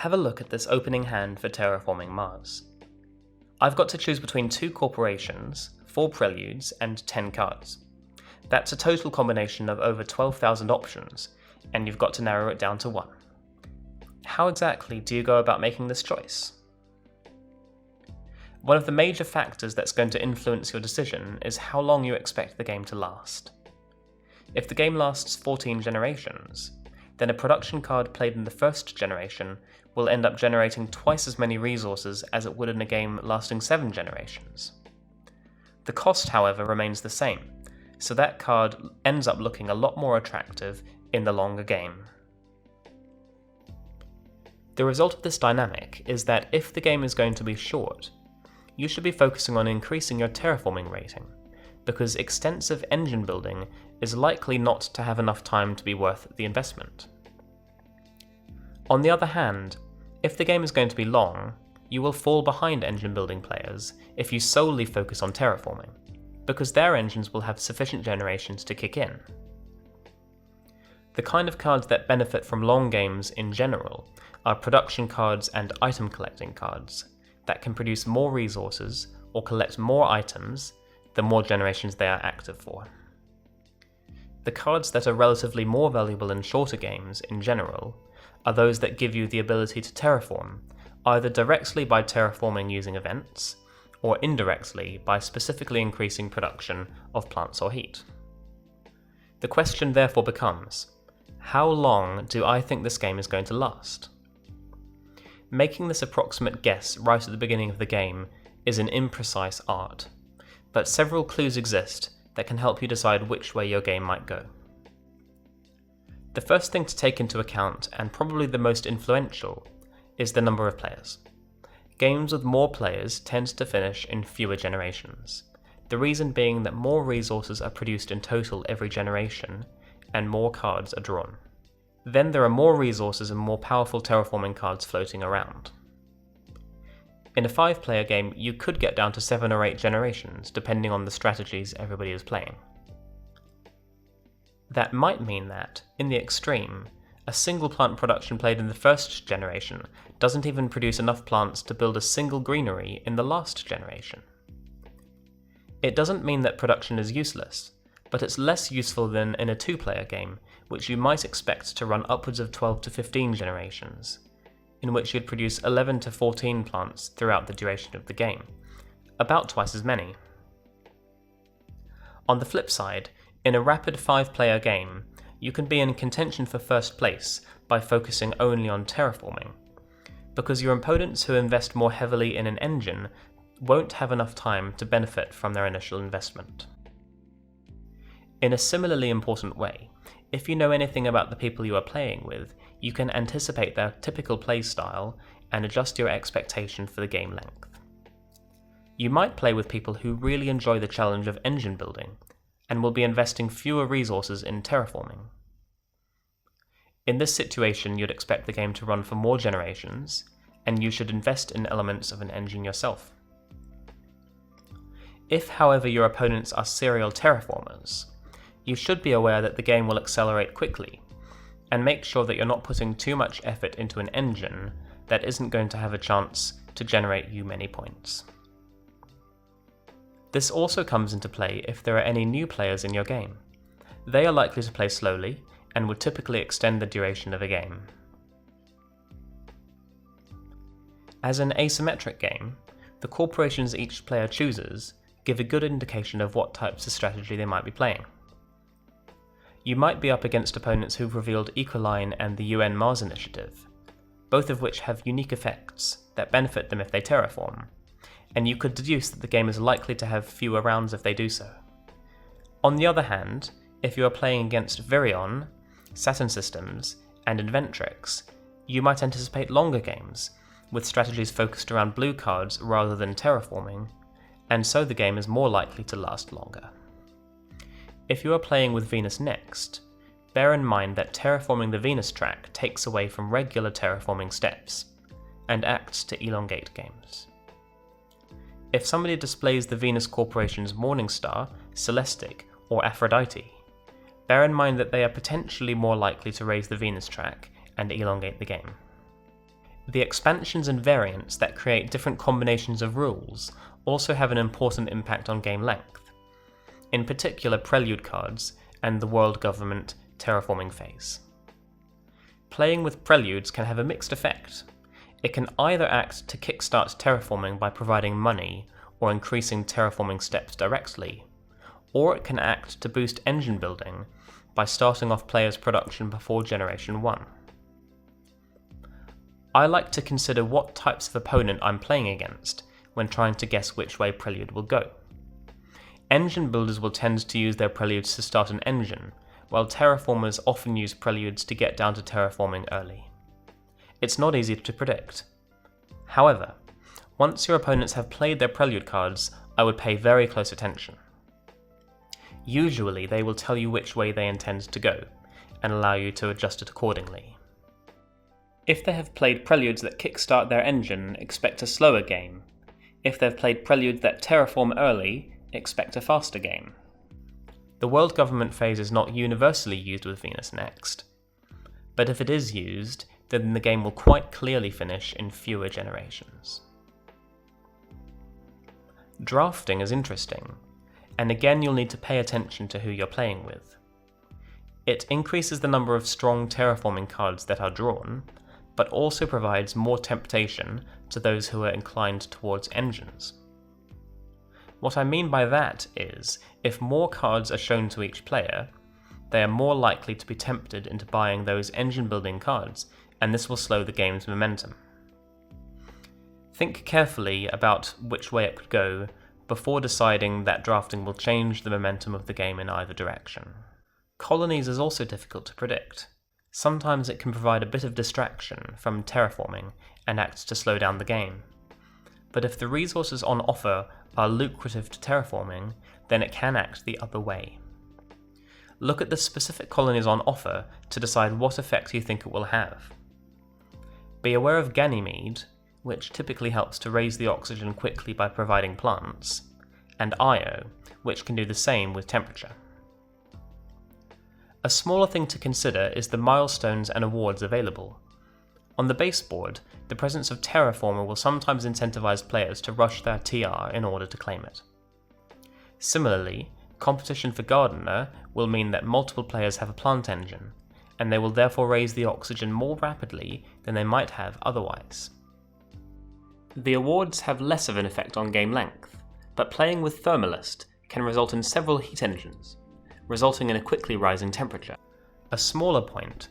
have a look at this opening hand for Terraforming Mars. I've got to choose between 2 corporations, 4 preludes, and 10 cards. That's a total combination of over 12,000 options, and you've got to narrow it down to 1. How exactly do you go about making this choice? One of the major factors that's going to influence your decision is how long you expect the game to last. If the game lasts 14 generations, then a production card played in the first generation will end up generating twice as many resources as it would in a game lasting 7 generations. The cost, however, remains the same, so that card ends up looking a lot more attractive in the longer game. The result of this dynamic is that if the game is going to be short, you should be focusing on increasing your terraforming rating, because extensive engine building is likely not to have enough time to be worth the investment. On the other hand, if the game is going to be long, you will fall behind engine building players if you solely focus on terraforming, because their engines will have sufficient generations to kick in. The kind of cards that benefit from long games in general are production cards and item collecting cards that can produce more resources or collect more items the more generations they are active for. The cards that are relatively more valuable in shorter games in general are those that give you the ability to terraform, either directly by terraforming using events, or indirectly by specifically increasing production of plants or heat. The question therefore becomes, how long do I think this game is going to last? Making this approximate guess right at the beginning of the game is an imprecise art, but several clues exist that can help you decide which way your game might go. The first thing to take into account, and probably the most influential, is the number of players. Games with more players tend to finish in fewer generations, the reason being that more resources are produced in total every generation, and more cards are drawn. Then there are more resources and more powerful terraforming cards floating around. In a 5-player game, you could get down to 7 or 8 generations, depending on the strategies everybody is playing. That might mean that, in the extreme, a single plant production played in the first generation doesn't even produce enough plants to build a single greenery in the last generation. It doesn't mean that production is useless, but it's less useful than in a 2-player game, which you might expect to run upwards of 12 to 15 generations, in which you'd produce 11 to 14 plants throughout the duration of the game, about twice as many. On the flip side, in a rapid 5-player game, you can be in contention for first place by focusing only on terraforming, because your opponents who invest more heavily in an engine won't have enough time to benefit from their initial investment. In a similarly important way, if you know anything about the people you are playing with, you can anticipate their typical playstyle and adjust your expectation for the game length. You might play with people who really enjoy the challenge of engine building, and will be investing fewer resources in terraforming. In this situation, you'd expect the game to run for more generations, and you should invest in elements of an engine yourself. If, however, your opponents are serial terraformers, you should be aware that the game will accelerate quickly, and make sure that you're not putting too much effort into an engine that isn't going to have a chance to generate you many points. This also comes into play if there are any new players in your game. They are likely to play slowly, and would typically extend the duration of a game. As an asymmetric game, the corporations each player chooses give a good indication of what types of strategy they might be playing. You might be up against opponents who've revealed Ecoline and the UN Mars Initiative, both of which have unique effects that benefit them if they terraform, and you could deduce that the game is likely to have fewer rounds if they do so. On the other hand, if you are playing against Virion, Saturn Systems, and Inventrix, you might anticipate longer games, with strategies focused around blue cards rather than terraforming, and so the game is more likely to last longer. If you are playing with Venus Next, bear in mind that terraforming the Venus track takes away from regular terraforming steps, and acts to elongate games. If somebody displays the Venus Corporation's Morningstar, Celestic, or Aphrodite, bear in mind that they are potentially more likely to raise the Venus track and elongate the game. The expansions and variants that create different combinations of rules also have an important impact on game length, in particular Prelude cards and the World Government Terraforming phase. Playing with Preludes can have a mixed effect. It can either act to kickstart terraforming by providing money or increasing terraforming steps directly, or it can act to boost engine building by starting off players' production before Generation 1. I like to consider what types of opponent I'm playing against when trying to guess which way Prelude will go. Engine builders will tend to use their Preludes to start an engine, while terraformers often use Preludes to get down to terraforming early. It's not easy to predict. However, once your opponents have played their Prelude cards, I would pay very close attention. Usually they will tell you which way they intend to go, and allow you to adjust it accordingly. If they have played Preludes that kickstart their engine, expect a slower game. If they've played Preludes that terraform early, expect a faster game. The World Government phase is not universally used with Venus Next, but if it is used, then the game will quite clearly finish in fewer generations. Drafting is interesting, and again you'll need to pay attention to who you're playing with. It increases the number of strong terraforming cards that are drawn, but also provides more temptation to those who are inclined towards engines. What I mean by that is, if more cards are shown to each player, they are more likely to be tempted into buying those engine building cards, and this will slow the game's momentum. Think carefully about which way it could go before deciding that drafting will change the momentum of the game in either direction. Colonies is also difficult to predict. Sometimes it can provide a bit of distraction from terraforming and acts to slow down the game. But if the resources on offer are lucrative to terraforming, then it can act the other way. Look at the specific colonies on offer to decide what effect you think it will have. Be aware of Ganymede, which typically helps to raise the oxygen quickly by providing plants, and Io, which can do the same with temperature. A smaller thing to consider is the milestones and awards available. On the base board, the presence of Terraformer will sometimes incentivize players to rush their TR in order to claim it. Similarly, competition for Gardener will mean that multiple players have a plant engine, and they will therefore raise the oxygen more rapidly than they might have otherwise. The awards have less of an effect on game length, but playing with Thermalist can result in several heat engines, resulting in a quickly rising temperature. A smaller point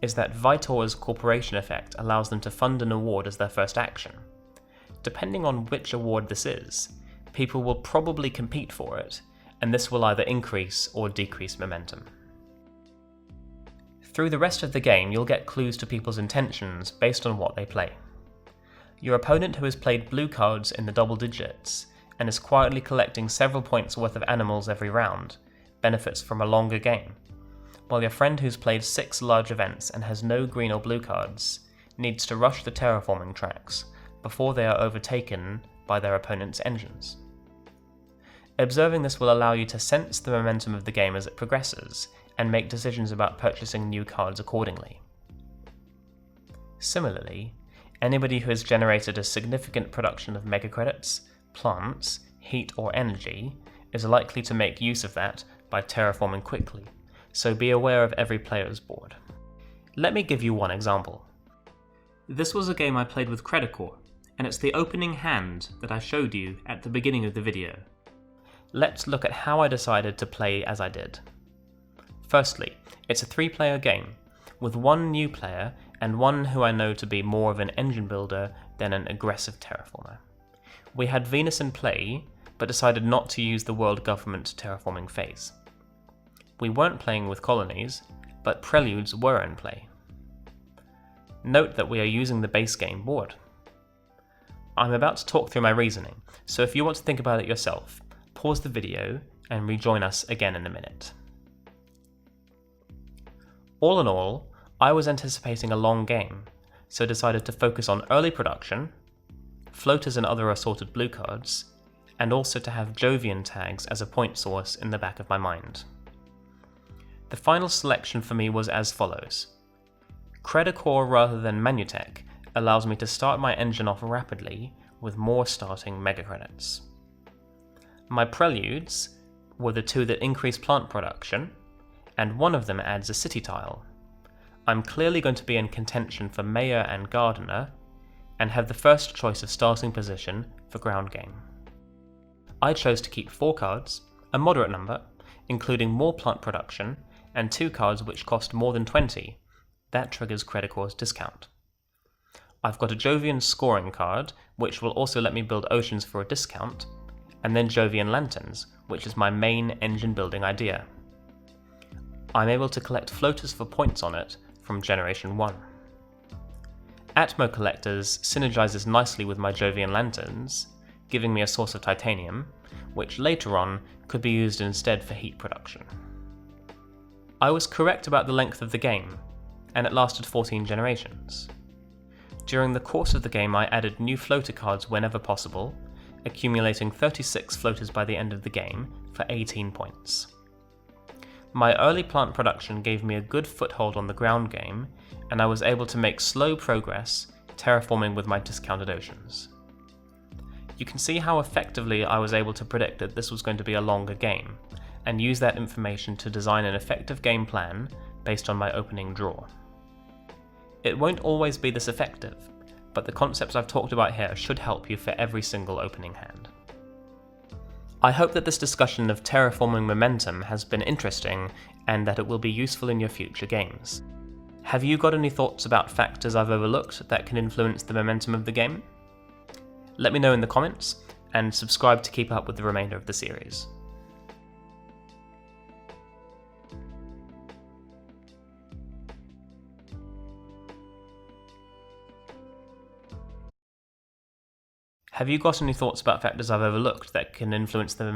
is that Vitor's corporation effect allows them to fund an award as their first action. Depending on which award this is, people will probably compete for it, and this will either increase or decrease momentum. Through the rest of the game, you'll get clues to people's intentions based on what they play. Your opponent, who has played blue cards in the double digits and is quietly collecting several points worth of animals every round, benefits from a longer game, while your friend, who's played 6 large events and has no green or blue cards, needs to rush the terraforming tracks before they are overtaken by their opponent's engines. Observing this will allow you to sense the momentum of the game as it progresses and make decisions about purchasing new cards accordingly. Similarly, anybody who has generated a significant production of mega credits, plants, heat or energy is likely to make use of that by terraforming quickly, so be aware of every player's board. Let me give you one example. This was a game I played with Credicore, and it's the opening hand that I showed you at the beginning of the video. Let's look at how I decided to play as I did. Firstly, it's a 3-player game, with 1 new player and 1 who I know to be more of an engine builder than an aggressive terraformer. We had Venus in play, but decided not to use the World Government terraforming phase. We weren't playing with colonies, but preludes were in play. Note that we are using the base game board. I'm about to talk through my reasoning, so if you want to think about it yourself, pause the video and rejoin us again in a minute. All in all, I was anticipating a long game, so decided to focus on early production, floaters and other assorted blue cards, and also to have Jovian tags as a point source in the back of my mind. The final selection for me was as follows: Credicore rather than Manutech allows me to start my engine off rapidly with more starting mega credits. My preludes were the two that increase plant production, and one of them adds a city tile. I'm clearly going to be in contention for Mayor and Gardener, and have the first choice of starting position for ground game. I chose to keep 4 cards, a moderate number, including more plant production, and 2 cards which cost more than 20. That triggers Credicor's discount. I've got a Jovian scoring card, which will also let me build oceans for a discount, and then Jovian lanterns, which is my main engine building idea. I'm able to collect floaters for points on it from Generation 1. Atmo Collectors synergizes nicely with my Jovian lanterns, giving me a source of titanium, which later on could be used instead for heat production. I was correct about the length of the game, and it lasted 14 generations. During the course of the game I added new floater cards whenever possible, accumulating 36 floaters by the end of the game for 18 points. My early plant production gave me a good foothold on the ground game, and I was able to make slow progress terraforming with my discounted oceans. You can see how effectively I was able to predict that this was going to be a longer game, and use that information to design an effective game plan based on my opening draw. It won't always be this effective, but the concepts I've talked about here should help you for every single opening hand. I hope that this discussion of terraforming momentum has been interesting and that it will be useful in your future games. Have you got any thoughts about factors I've overlooked that can influence the momentum of the game? Let me know in the comments, and subscribe to keep up with the remainder of the series. Have you got any thoughts about factors I've overlooked that can influence the